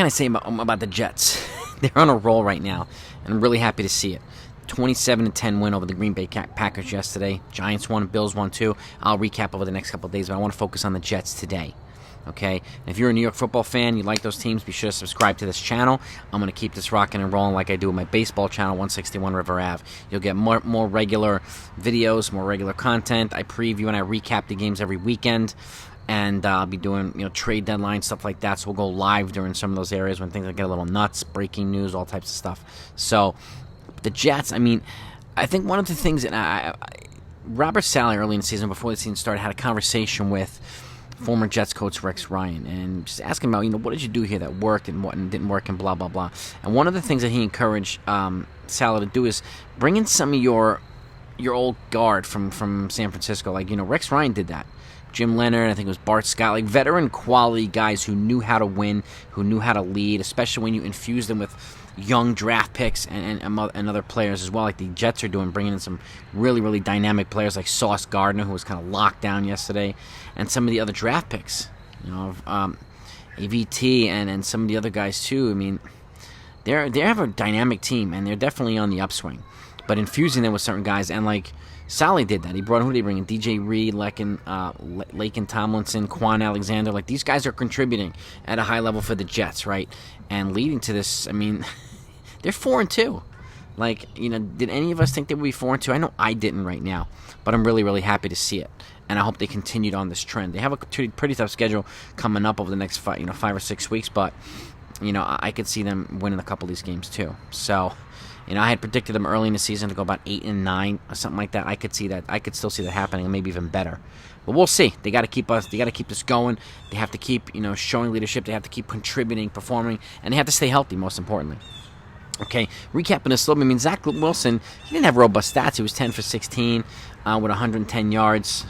I say about the Jets? They're on a roll right now, and I'm really happy to see it. 27-10 win over the Green Bay Packers yesterday. Giants won, Bills won too. I'll recap over the next couple of days, but I want to focus on the Jets today. Okay? And if you're a New York football fan, you like those teams, be sure to subscribe to this channel. I'm going to keep this rocking and rolling like I do with my baseball channel, 161 River Ave. You'll get more regular videos, more regular content. I preview and I recap the games every weekend. And I'll be doing, trade deadline, stuff like that. So we'll go live during some of those areas when things get a little nuts, breaking news, all types of stuff. So the Jets, I think one of the things that Robert Saleh early in the season, before the season started, had a conversation with former Jets coach Rex Ryan and just asking about, what did you do here that worked and what didn't work and blah, blah, blah. And one of the things that he encouraged Saleh to do is bring in some of your old guard from San Francisco. Like, Rex Ryan did that. Jim Leonard, I think it was Bart Scott, like veteran quality guys who knew how to win, who knew how to lead, especially when you infuse them with young draft picks and other players as well, like the Jets are doing, bringing in some really, really dynamic players like Sauce Gardner, who was kind of locked down yesterday, and some of the other draft picks, AVT and some of the other guys too. They have a dynamic team, and they're definitely on the upswing. But infusing them with certain guys, and like Saleh did that. Who did he bring in? DJ Reed, Laken Tomlinson, Quan Alexander. Like, these guys are contributing at a high level for the Jets, right? And leading to this, they're 4-2. Like, did any of us think they would be 4-2? I know I didn't right now, but I'm really, really happy to see it. And I hope they continued on this trend. They have a pretty tough schedule coming up over the next 5 or 6 weeks, but I could see them winning a couple of these games too. So, I had predicted them early in the season to go about 8-9 or something like that. I could see that. I could still see that happening, and maybe even better. But we'll see. They got to keep us. They got to keep this going. They have to keep, showing leadership. They have to keep contributing, performing, and they have to stay healthy. Most importantly. Okay, recapping this a little bit. Zach Wilson, he didn't have robust stats. He was 10 for 16 with 110 yards,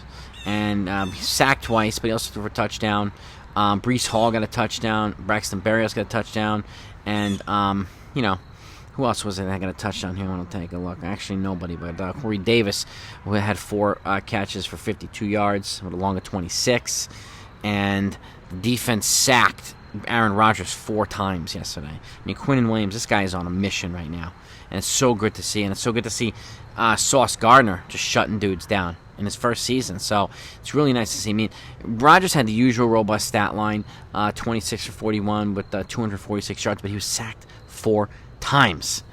and he sacked twice, but he also threw for a touchdown. Breece Hall got a touchdown. Braxton Berrios got a touchdown, and who else was it that got a touchdown here? I want to take a look. Actually, nobody, but Corey Davis, who had 4 catches for 52 yards with a long of 26. And the defense sacked Aaron Rodgers 4 times yesterday. Quinnen Williams, this guy is on a mission right now. And it's so good to see. And it's so good to see Sauce Gardner just shutting dudes down in his first season. So it's really nice to see. Rodgers had the usual robust stat line, 26 for 41 with 246 yards, but he was sacked 4 times.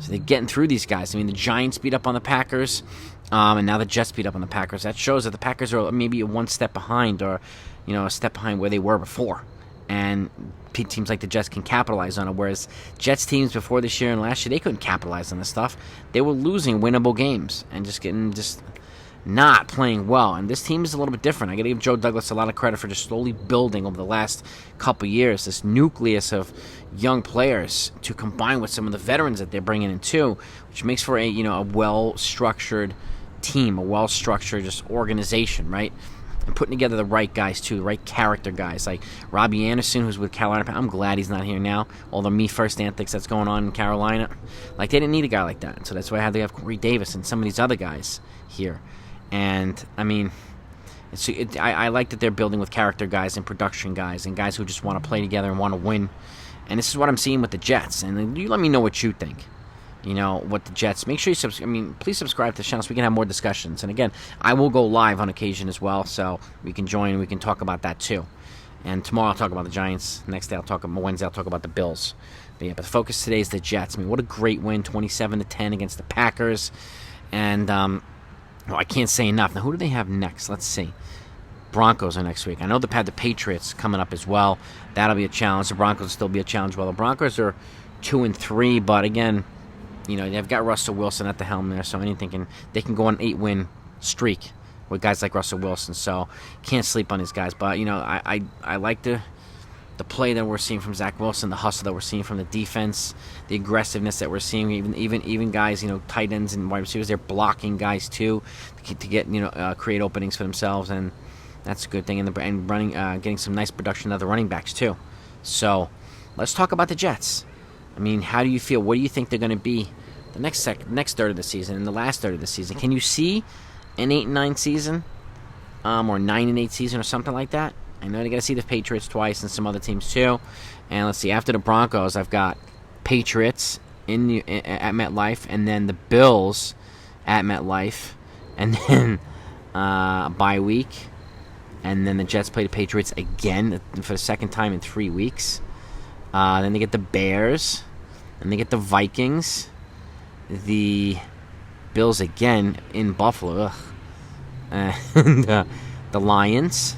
So they're getting through these guys. The Giants beat up on the Packers, and now the Jets beat up on the Packers. That shows that the Packers are maybe one step behind, or a step behind where they were before. And teams like the Jets can capitalize on it, whereas Jets teams before this year and last year, they couldn't capitalize on this stuff. They were losing winnable games and just not playing well. And this team is a little bit different. I got to give Joe Douglas a lot of credit for just slowly building over the last couple years this nucleus of young players to combine with some of the veterans that they're bringing in too, which makes for a well-structured team, a well-structured just organization, right? And putting together the right guys too, the right character guys like Robbie Anderson, who's with Carolina. I'm glad he's not here now. All the me first antics that's going on in Carolina, like they didn't need a guy like that. So that's why they have Corey Davis and some of these other guys here. And I like that they're building with character guys and production guys and guys who just want to play together and want to win. And this is what I'm seeing with the Jets. And you let me know what you think. What the Jets. Make sure you please subscribe to the channel so we can have more discussions. And again, I will go live on occasion as well, so we can join and we can talk about that too. And tomorrow I'll talk about the Giants. Wednesday I'll talk about the Bills. But the focus today is the Jets. What a great win, 27-10 against the Packers. And I can't say enough. Now, who do they have next? Let's see. Broncos are next week. I know they've had the Patriots coming up as well. That'll be a challenge. The Broncos will still be a challenge. Well, the Broncos are 2-3, but again, they've got Russell Wilson at the helm there, so they can go on an 8-win streak with guys like Russell Wilson. So can't sleep on these guys. But I like the play that we're seeing from Zach Wilson, the hustle that we're seeing from the defense, the aggressiveness that we're seeing. Even guys, tight ends and wide receivers, they're blocking guys too to get create openings for themselves, and that's a good thing. And running, getting some nice production of the running backs too. So let's talk about the Jets. How do you feel? What do you think they're going to be the next third of the season and the last third of the season? Can you see an 8-9 season, or 9-8 season, or something like that? I know they got to see the Patriots twice and some other teams too, And let's see, after the Broncos, I've got Patriots at MetLife, and then the Bills at MetLife, and then bye week, and then the Jets play the Patriots again for the second time in 3 weeks. Then they get the Bears, and they get the Vikings, the Bills again in Buffalo, and the Lions.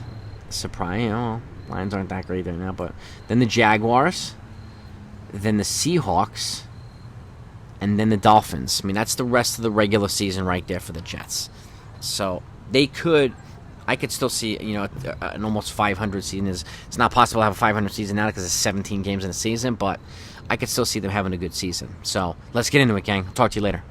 Surprise, Lions aren't that great right now, but then the Jaguars, then the Seahawks, and then the Dolphins. I mean, that's the rest of the regular season right there for the Jets. So I could still see, an almost 500 season. It's not possible to have a 500 season now because it's 17 games in a season, but I could still see them having a good season. So let's get into it, gang. I'll talk to you later.